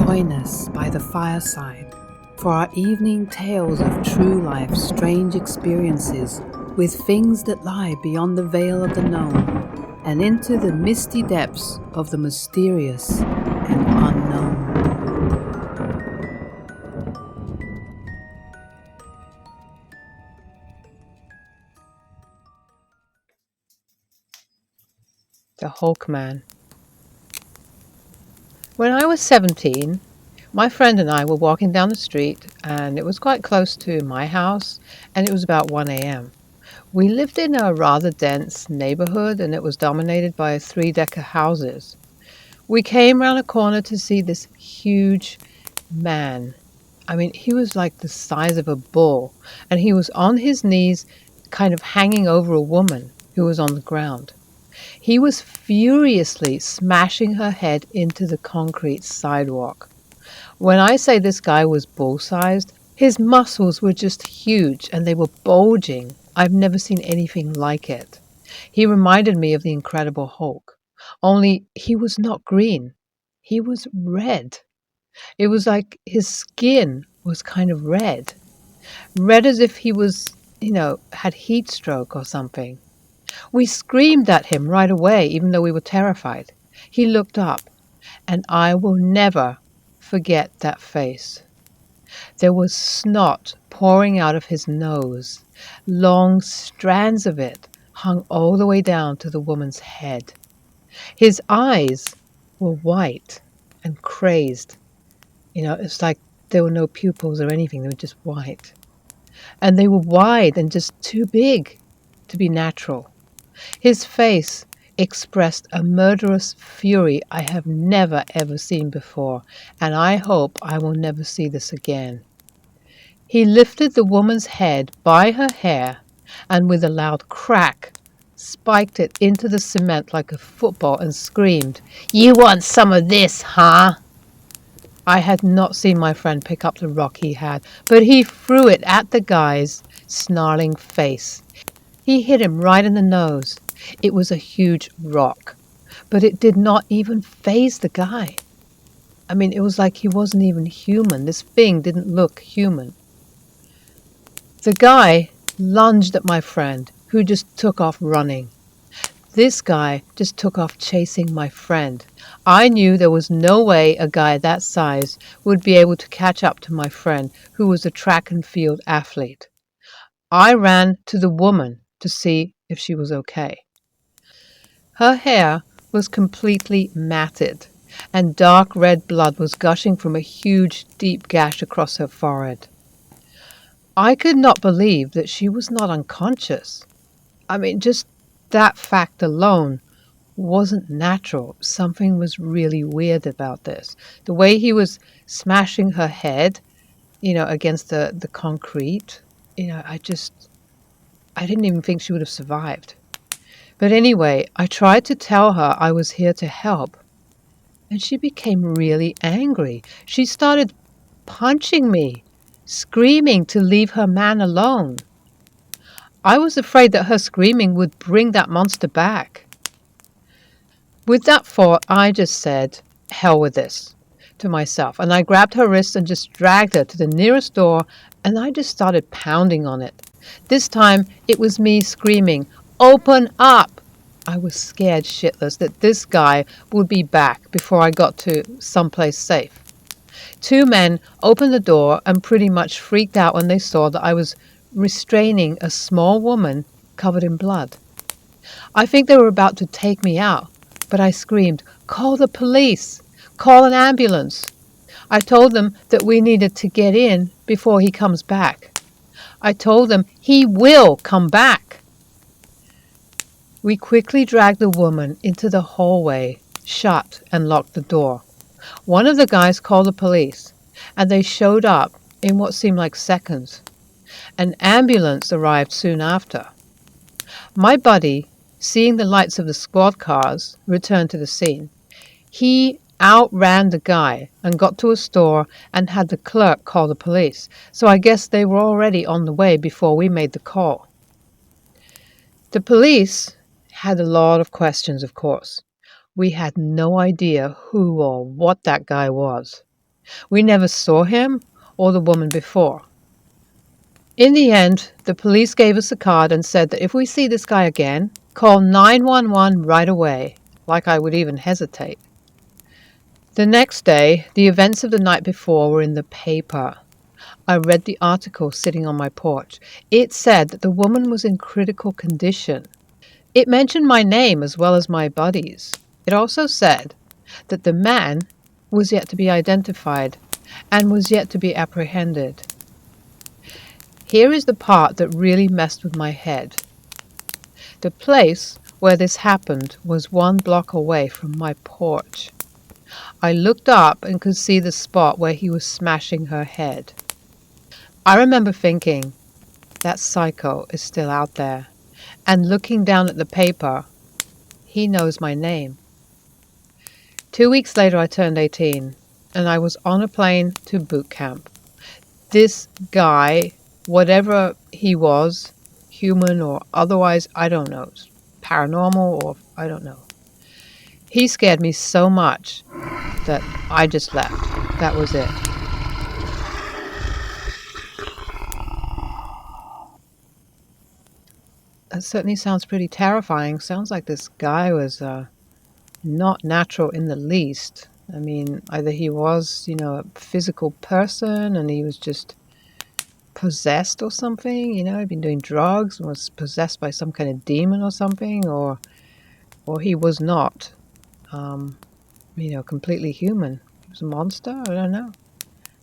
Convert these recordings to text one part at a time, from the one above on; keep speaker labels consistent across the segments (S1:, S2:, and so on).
S1: join us by the fireside for our evening tales of true life's strange experiences with things that lie beyond the veil of the known and into the misty depths of the mysterious and unknown.
S2: The Hawkman. When I was 17, my friend and I were walking down the street, and it was quite close to my house, and it was about 1 a.m. We lived in a rather dense neighborhood, and it was dominated by three-decker houses. We came round a corner to see this huge man. I mean, he was like the size of a bull, and he was on his knees, kind of hanging over a woman who was on the ground. He was furiously smashing her head into the concrete sidewalk. When I say this guy was bull-sized, his muscles were just huge and they were bulging. I've never seen anything like it. He reminded me of the Incredible Hulk, only he was not green. He was red. It was like his skin was kind of red. Red as if he was, had heat stroke or something. We screamed at him right away, even though we were terrified. He looked up, and I will never forget that face. There was snot pouring out of his nose. Long strands of it hung all the way down to the woman's head. His eyes were white and crazed. It's like there were no pupils or anything. They were just white. And they were wide and just too big to be natural. His face expressed a murderous fury I have never ever seen before, and I hope I will never see this again. He lifted the woman's head by her hair and with a loud crack spiked it into the cement like a football and screamed, "You want some of this, huh?" I had not seen my friend pick up the rock he had, but he threw it at the guy's snarling face. He hit him right in the nose. It was a huge rock, but it did not even faze the guy. I mean, it was like he wasn't even human. This thing didn't look human. The guy lunged at my friend, who just took off running. This guy just took off chasing my friend. I knew there was no way a guy that size would be able to catch up to my friend, who was a track and field athlete. I ran to the woman to see if she was okay. Her hair was completely matted, and dark red blood was gushing from a huge, deep gash across her forehead. I could not believe that she was not unconscious. I mean, just that fact alone wasn't natural. Something was really weird about this. The way he was smashing her head, against the concrete, I didn't even think she would have survived. But anyway, I tried to tell her I was here to help, and she became really angry. She started punching me, screaming to leave her man alone. I was afraid that her screaming would bring that monster back. With that thought, I just said, "Hell with this," to myself, and I grabbed her wrist and just dragged her to the nearest door, and I just started pounding on it. This time, it was me screaming, "Open up!" I was scared shitless that this guy would be back before I got to someplace safe. Two men opened the door and pretty much freaked out when they saw that I was restraining a small woman covered in blood. I think they were about to take me out, but I screamed, "Call the police! Call an ambulance!" I told them that we needed to get in before he comes back. I told them he will come back. We quickly dragged the woman into the hallway, shut and locked the door. One of the guys called the police, and they showed up in what seemed like seconds. An ambulance arrived soon after. My buddy, seeing the lights of the squad cars, returned to the scene. He outran the guy and got to a store and had the clerk call the police, so I guess they were already on the way before we made the call. The police had a lot of questions, of course. We had no idea who or what that guy was. We never saw him or the woman before. In the end, the police gave us a card and said that if we see this guy again, call 911 right away, like I would even hesitate. The next day, the events of the night before were in the paper. I read the article sitting on my porch. It said that the woman was in critical condition. It mentioned my name as well as my buddy's. It also said that the man was yet to be identified and was yet to be apprehended. Here is the part that really messed with my head. The place where this happened was 1 block away from my porch. I looked up and could see the spot where he was smashing her head. I remember thinking, that psycho is still out there, and looking down at the paper, he knows my name. 2 weeks later I turned 18, and I was on a plane to boot camp. This guy, whatever he was, human or otherwise, I don't know, paranormal or I don't know. He scared me so much that I just left. That was it. That certainly sounds pretty terrifying. Sounds like this guy was not natural in the least. I mean, either he was, a physical person and he was just possessed or something, he'd been doing drugs and was possessed by some kind of demon or something, or he was not, completely human. He was a monster? I don't know.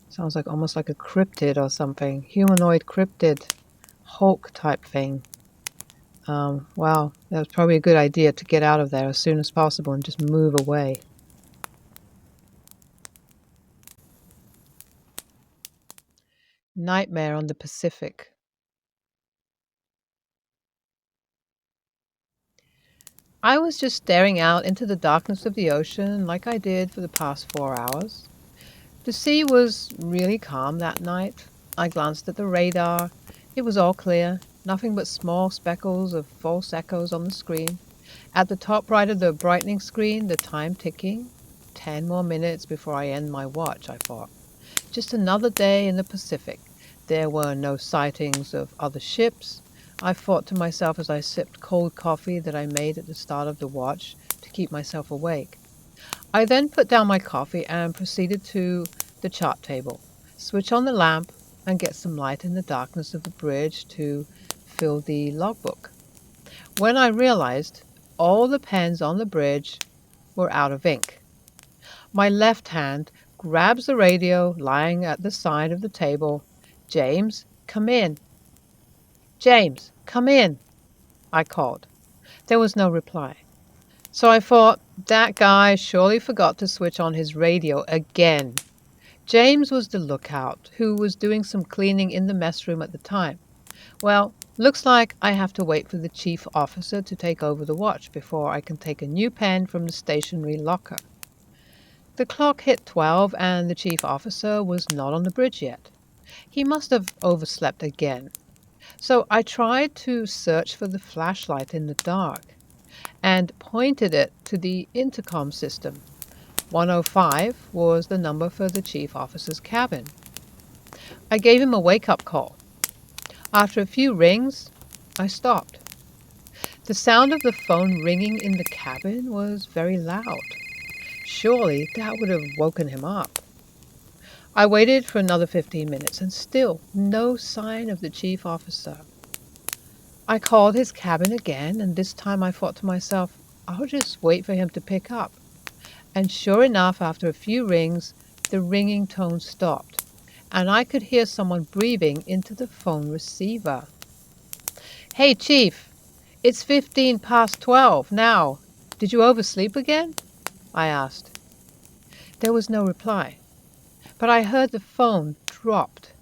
S2: Sounds like almost like a cryptid or something. Humanoid cryptid, Hulk type thing. Wow, that was probably a good idea to get out of there as soon as possible and just move away. Nightmare on the Pacific. I was just staring out into the darkness of the ocean like I did for the past 4 hours. The sea was really calm that night. I glanced at the radar. It was all clear, nothing but small speckles of false echoes on the screen. At the top right of the brightening screen, the time ticking. 10 more minutes before I end my watch, I thought. Just another day in the Pacific. There were no sightings of other ships. I thought to myself as I sipped cold coffee that I made at the start of the watch to keep myself awake. I then put down my coffee and proceeded to the chart table, switch on the lamp, and get some light in the darkness of the bridge to fill the logbook. When I realized all the pens on the bridge were out of ink. My left hand grabs the radio lying at the side of the table. "James, come in. James, come in," I called. There was no reply. So I thought, that guy surely forgot to switch on his radio again. James was the lookout, who was doing some cleaning in the mess room at the time. Well, looks like I have to wait for the chief officer to take over the watch before I can take a new pen from the stationery locker. The clock hit 12 and the chief officer was not on the bridge yet. He must have overslept again. So I tried to search for the flashlight in the dark and pointed it to the intercom system. 105 was the number for the chief officer's cabin. I gave him a wake-up call. After a few rings, I stopped. The sound of the phone ringing in the cabin was very loud. Surely that would have woken him up. I waited for another 15 minutes and still no sign of the chief officer. I called his cabin again, and this time I thought to myself, I'll just wait for him to pick up. And sure enough, after a few rings, the ringing tone stopped, and I could hear someone breathing into the phone receiver. "Hey, Chief, it's 15 past 12 now. Did you oversleep again?" I asked. There was no reply, but I heard the phone dropped.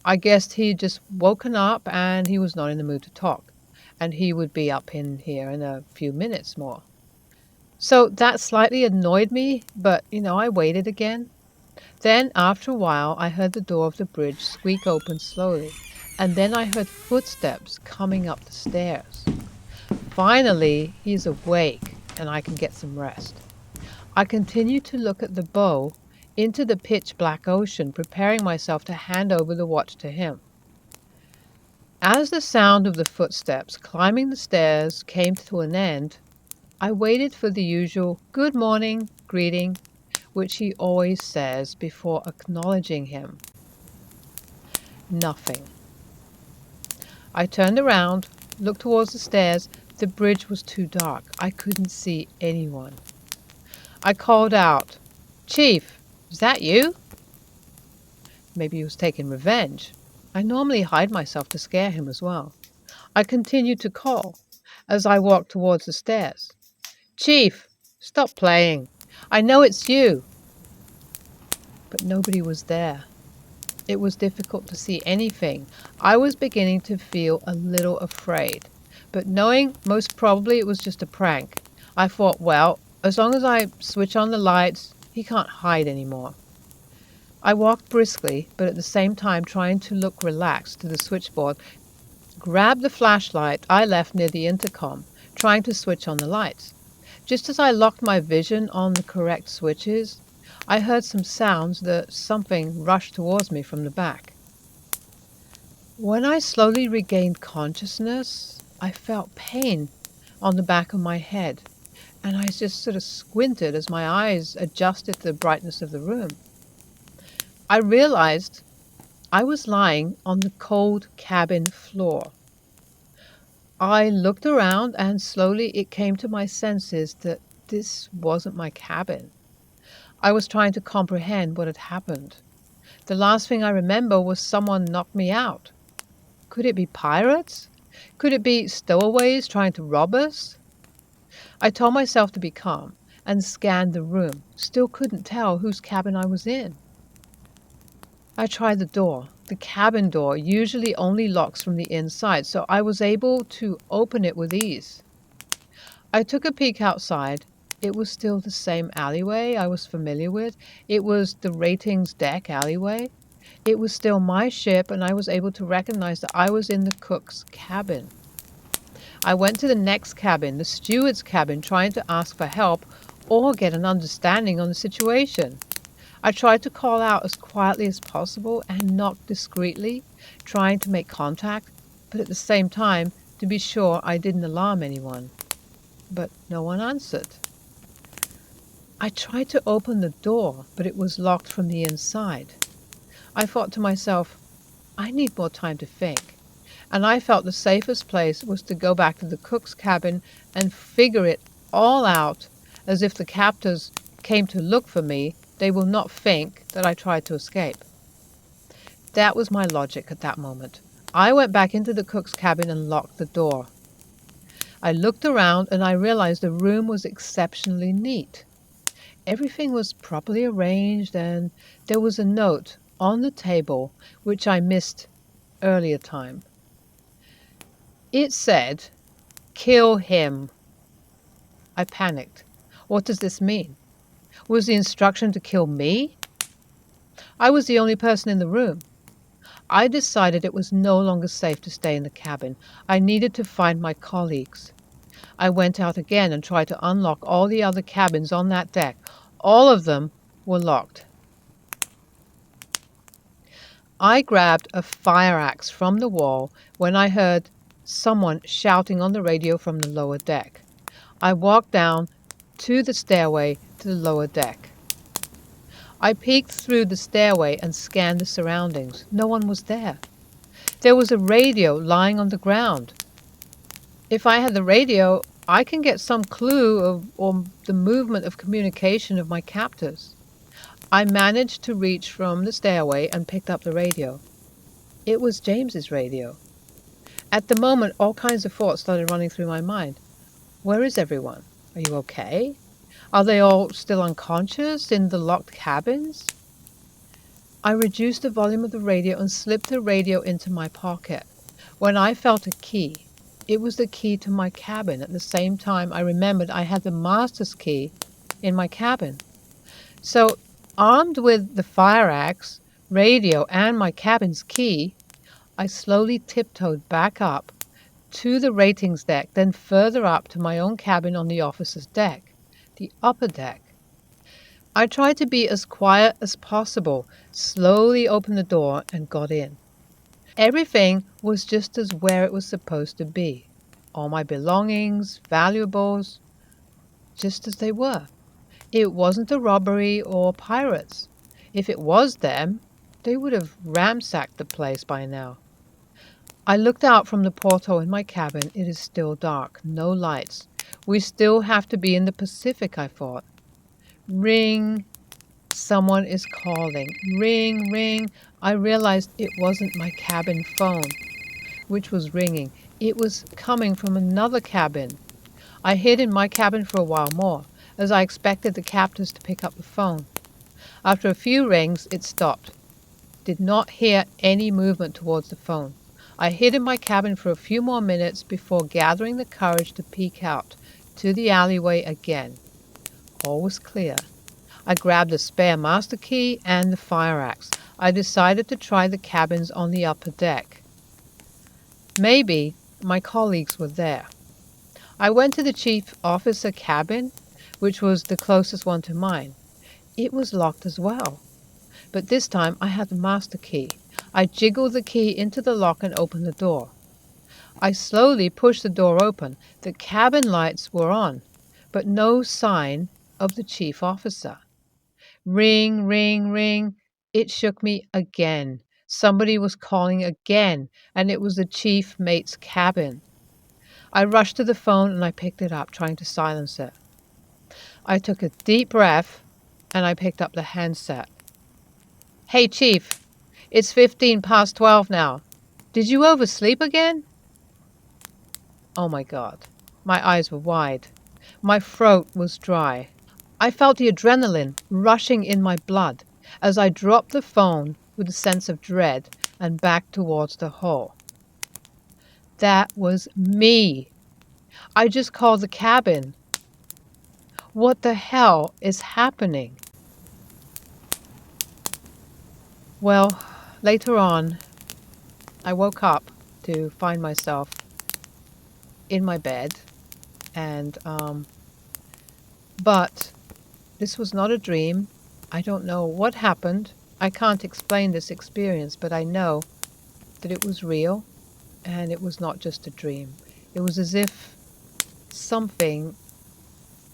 S2: I guessed he'd just woken up and he was not in the mood to talk, and he would be up in here in a few minutes more. So that slightly annoyed me, but, I waited again. Then, after a while, I heard the door of the bridge squeak open slowly, and then I heard footsteps coming up the stairs. Finally, he's awake, and I can get some rest. I continued to look at the bow into the pitch black ocean, preparing myself to hand over the watch to him. As the sound of the footsteps climbing the stairs came to an end, I waited for the usual good morning greeting, which he always says before acknowledging him. Nothing. I turned around, looked towards the stairs. The bridge was too dark. I couldn't see anyone. I called out, "Chief, is that you?" Maybe he was taking revenge. I normally hide myself to scare him as well. I continued to call as I walked towards the stairs. "Chief, stop playing. I know it's you." But nobody was there. It was difficult to see anything. I was beginning to feel a little afraid. But knowing most probably it was just a prank, I thought, well, as long as I switch on the lights, he can't hide anymore. I walked briskly, but at the same time trying to look relaxed, to the switchboard, grabbed the flashlight I left near the intercom, trying to switch on the lights. Just as I locked my vision on the correct switches, I heard some sounds that something rushed towards me from the back. When I slowly regained consciousness, I felt pain on the back of my head, and I just sort of squinted as my eyes adjusted to the brightness of the room. I realized I was lying on the cold cabin floor. I looked around and slowly it came to my senses that this wasn't my cabin. I was trying to comprehend what had happened. The last thing I remember was someone knocked me out. Could it be pirates? Could it be stowaways trying to rob us? I told myself to be calm and scanned the room. Still couldn't tell whose cabin I was in. I tried the door. The cabin door usually only locks from the inside, so I was able to open it with ease. I took a peek outside. It was still the same alleyway I was familiar with. It was the ratings deck alleyway. It was still my ship, and I was able to recognize that I was in the cook's cabin. I went to the next cabin, the steward's cabin, trying to ask for help or get an understanding on the situation. I tried to call out as quietly as possible and knock discreetly, trying to make contact, but at the same time to be sure I didn't alarm anyone. But no one answered. I tried to open the door, but it was locked from the inside. I thought to myself, I need more time to think, and I felt the safest place was to go back to the cook's cabin and figure it all out, as if the captors came to look for me, they will not think that I tried to escape. That was my logic at that moment. I went back into the cook's cabin and locked the door. I looked around and I realized the room was exceptionally neat. Everything was properly arranged and there was a note on the table which I missed earlier time. It said, "Kill him." I panicked. What does this mean? Was the instruction to kill me? I was the only person in the room. I decided it was no longer safe to stay in the cabin. I needed to find my colleagues. I went out again and tried to unlock all the other cabins on that deck. All of them were locked. I grabbed a fire axe from the wall when I heard someone shouting on the radio from the lower deck. I walked down to the stairway to the lower deck. I peeked through the stairway and scanned the surroundings. No one was there. There was a radio lying on the ground. If I had the radio, I can get some clue of the movement of communication of my captors. I managed to reach from the stairway and picked up the radio. It was James's radio. At the moment, all kinds of thoughts started running through my mind. Where is everyone? Are you okay? Are they all still unconscious in the locked cabins? I reduced the volume of the radio and slipped the radio into my pocket. When I felt a key, it was the key to my cabin. At the same time, I remembered I had the master's key in my cabin. So, armed with the fire axe, radio, and my cabin's key, I slowly tiptoed back up to the ratings deck, then further up to my own cabin on the officer's deck, the upper deck. I tried to be as quiet as possible, slowly opened the door, and got in. Everything was just as where it was supposed to be. All my belongings, valuables, just as they were. It wasn't a robbery or pirates. If it was them, they would have ransacked the place by now. I looked out from the porthole in my cabin. It is still dark, no lights. We still have to be in the Pacific, I thought. Ring. Someone is calling. Ring, ring. I realized it wasn't my cabin phone, which was ringing. It was coming from another cabin. I hid in my cabin for a while more, as I expected the captors to pick up the phone. After a few rings, it stopped. Did not hear any movement towards the phone. I hid in my cabin for a few more minutes before gathering the courage to peek out to the alleyway again. All was clear. I grabbed the spare master key and the fire axe. I decided to try the cabins on the upper deck. Maybe my colleagues were there. I went to the chief officer cabin, which was the closest one to mine. It was locked as well. But this time I had the master key. I jiggled the key into the lock and opened the door. I slowly pushed the door open. The cabin lights were on, but no sign of the chief officer. Ring, ring, ring. It shook me again. Somebody was calling again, and it was the chief mate's cabin. I rushed to the phone and I picked it up, trying to silence it. I took a deep breath and I picked up the handset. Hey, Chief, it's 15 past 12 now. Did you oversleep again? Oh my God. My eyes were wide. My throat was dry. I felt the adrenaline rushing in my blood as I dropped the phone with a sense of dread and backed towards the hall. That was me. I just called the cabin. What the hell is happening? Well, later on, I woke up to find myself in my bed, and but this was not a dream. I don't know what happened. I can't explain this experience, but I know that it was real and it was not just a dream. It was as if something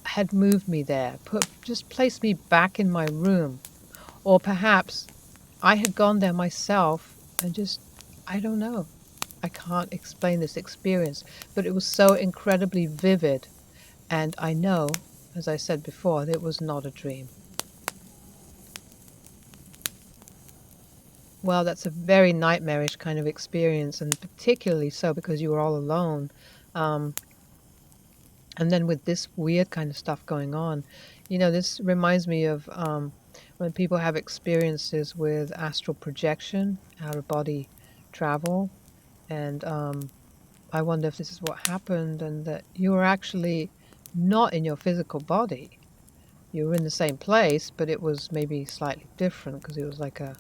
S2: had moved me there, just placed me back in my room, or perhaps I had gone there myself and just, I don't know. I can't explain this experience, but it was so incredibly vivid, and I know, as I said before, that it was not a dream. Well, that's a very nightmarish kind of experience, and particularly so because you were all alone. Um, and then with this weird kind of stuff going on, this reminds me of when people have experiences with astral projection, out of body travel, and I wonder if this is what happened and that you were actually not in your physical body. You were in the same place, but it was maybe slightly different because it was like a,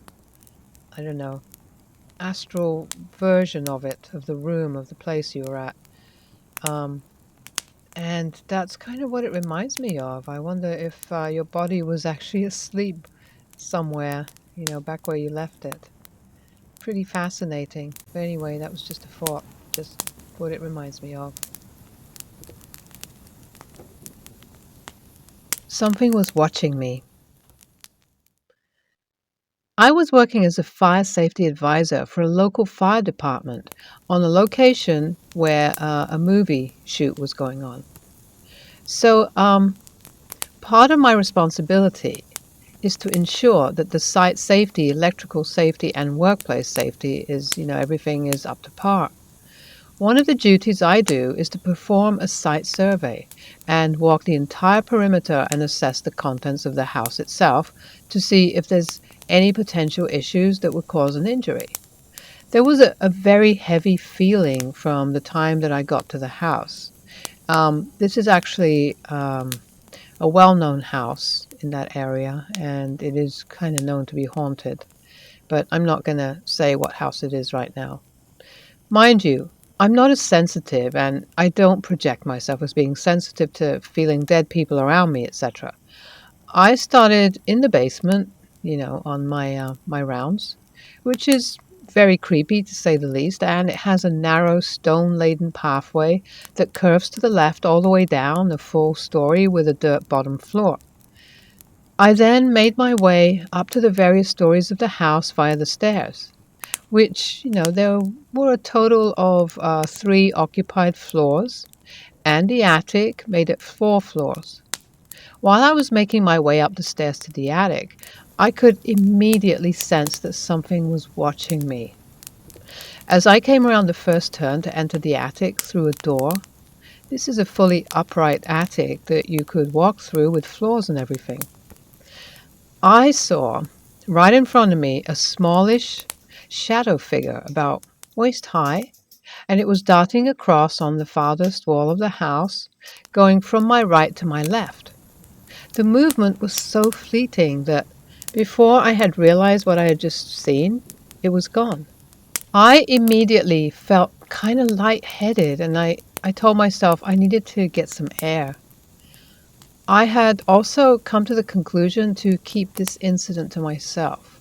S2: I don't know, astral version of it, of the room, of the place you were at. And that's kind of what it reminds me of. I wonder if your body was actually asleep somewhere, back where you left it. Pretty fascinating. But anyway, that was just a thought, just what it reminds me of. Something was watching me. I was working as a fire safety advisor for a local fire department on a location where a movie shoot was going on. So part of my responsibility is to ensure that the site safety, electrical safety, and workplace safety is, everything is up to par. One of the duties I do is to perform a site survey and walk the entire perimeter and assess the contents of the house itself to see if there's any potential issues that would cause an injury. There was a very heavy feeling from the time that I got to the house. This is actually a well-known house in that area, and it is kind of known to be haunted. But I'm not going to say what house it is right now. Mind you, I'm not as sensitive, and I don't project myself as being sensitive to feeling dead people around me, etc. I started in the basement, on my rounds, which is very creepy to say the least, and it has a narrow stone-laden pathway that curves to the left all the way down a full story with a dirt bottom floor. I then made my way up to the various stories of the house via the stairs, which, there were a total of 3 occupied floors, and the attic made it 4 floors. While I was making my way up the stairs to the attic, I could immediately sense that something was watching me. As I came around the first turn to enter the attic through a door, this is a fully upright attic that you could walk through with floors and everything. I saw right in front of me a smallish shadow figure about waist high, and it was darting across on the farthest wall of the house, going from my right to my left. The movement was so fleeting that before I had realized what I had just seen, it was gone. I immediately felt kind of lightheaded, and I told myself I needed to get some air. I had also come to the conclusion to keep this incident to myself.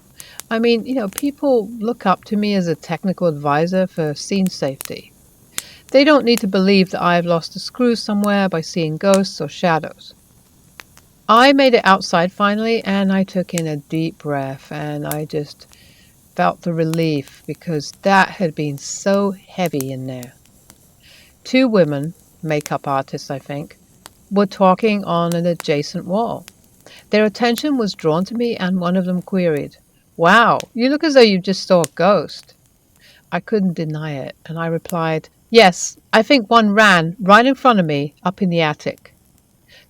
S2: I mean, people look up to me as a technical advisor for scene safety. They don't need to believe that I've lost a screw somewhere by seeing ghosts or shadows. I made it outside finally, and I took in a deep breath, and I just felt the relief because that had been so heavy in there. 2 women, makeup artists I think, were talking on an adjacent wall. Their attention was drawn to me, and one of them queried, "Wow, you look as though you just saw a ghost." I couldn't deny it, and I replied, "Yes, I think one ran right in front of me up in the attic."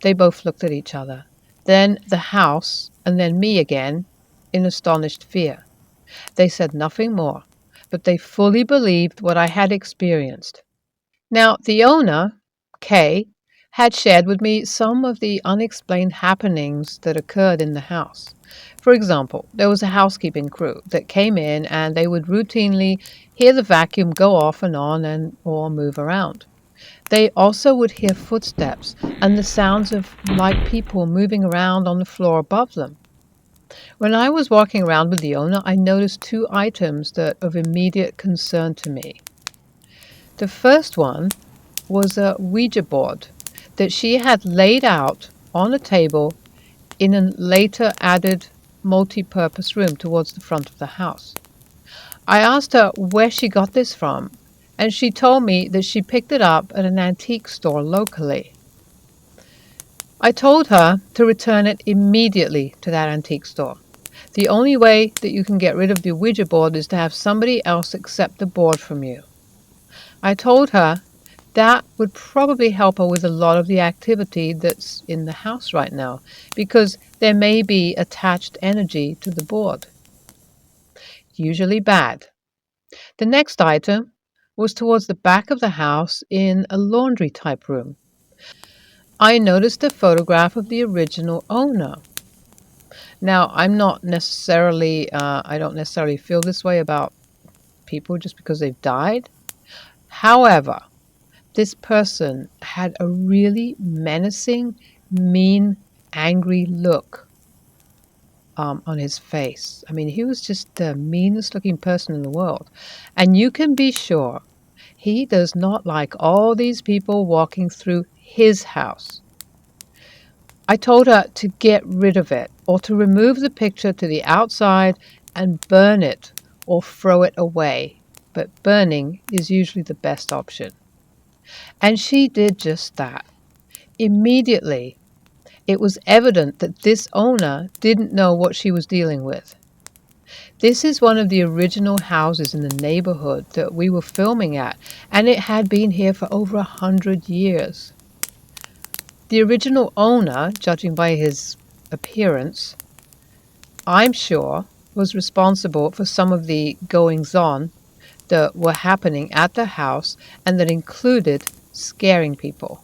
S2: They both looked at each other, then the house, and then me again, in astonished fear. They said nothing more, but they fully believed what I had experienced. Now, the owner, Kay, had shared with me some of the unexplained happenings that occurred in the house. For example, there was a housekeeping crew that came in and they would routinely hear the vacuum go off and on and or move around. They also would hear footsteps and the sounds of like people moving around on the floor above them. When I was walking around with the owner, I noticed 2 items that of immediate concern to me. The first one was a Ouija board that she had laid out on a table in a later added multi-purpose room towards the front of the house. I asked her where she got this from, and she told me that she picked it up at an antique store locally. I told her to return it immediately to that antique store. The only way that you can get rid of the Ouija board is to have somebody else accept the board from you. I told her that would probably help her with a lot of the activity that's in the house right now, because there may be attached energy to the board. Usually bad. The next item was towards the back of the house in a laundry type room. I noticed a photograph of the original owner. Now, I don't necessarily feel this way about people just because they've died. However, this person had a really menacing, mean, angry look on his face. I mean, he was just the meanest looking person in the world. And you can be sure he does not like all these people walking through his house. I told her to get rid of it or to remove the picture to the outside and burn it or throw it away. But burning is usually the best option. And she did just that. Immediately, it was evident that this owner didn't know what she was dealing with. This is one of the original houses in the neighborhood that we were filming at, and it had been here for over 100 years. The original owner, judging by his appearance, I'm sure, was responsible for some of the goings-on that were happening at the house and that included scaring people.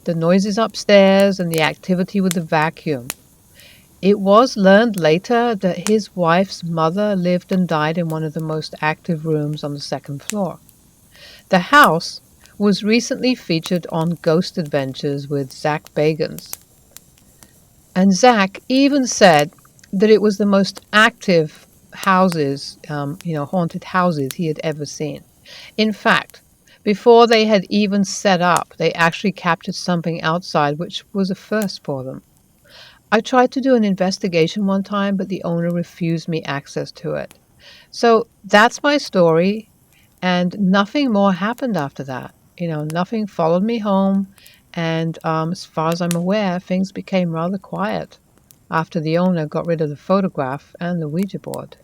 S2: The noises upstairs and the activity with the vacuum. It was learned later that his wife's mother lived and died in one of the most active rooms on the second floor. The house was recently featured on Ghost Adventures with Zach Bagans. And Zach even said that it was the most active houses, haunted houses he had ever seen. In fact, before they had even set up, they actually captured something outside, which was a first for them. I tried to do an investigation one time, but the owner refused me access to it. So that's my story, and nothing more happened after that. Nothing followed me home, and as far as I'm aware, things became rather quiet after the owner got rid of the photograph and the Ouija board.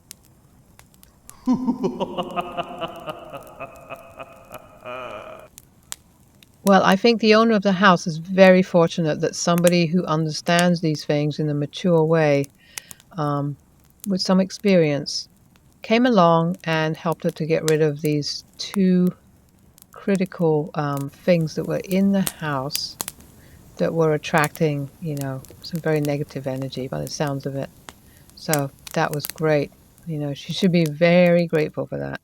S2: Well, I think the owner of the house is very fortunate that somebody who understands these things in a mature way, um, with some experience, came along and helped her to get rid of these two critical things that were in the house that were attracting, some very negative energy by the sounds of it. So that was great. She should be very grateful for that.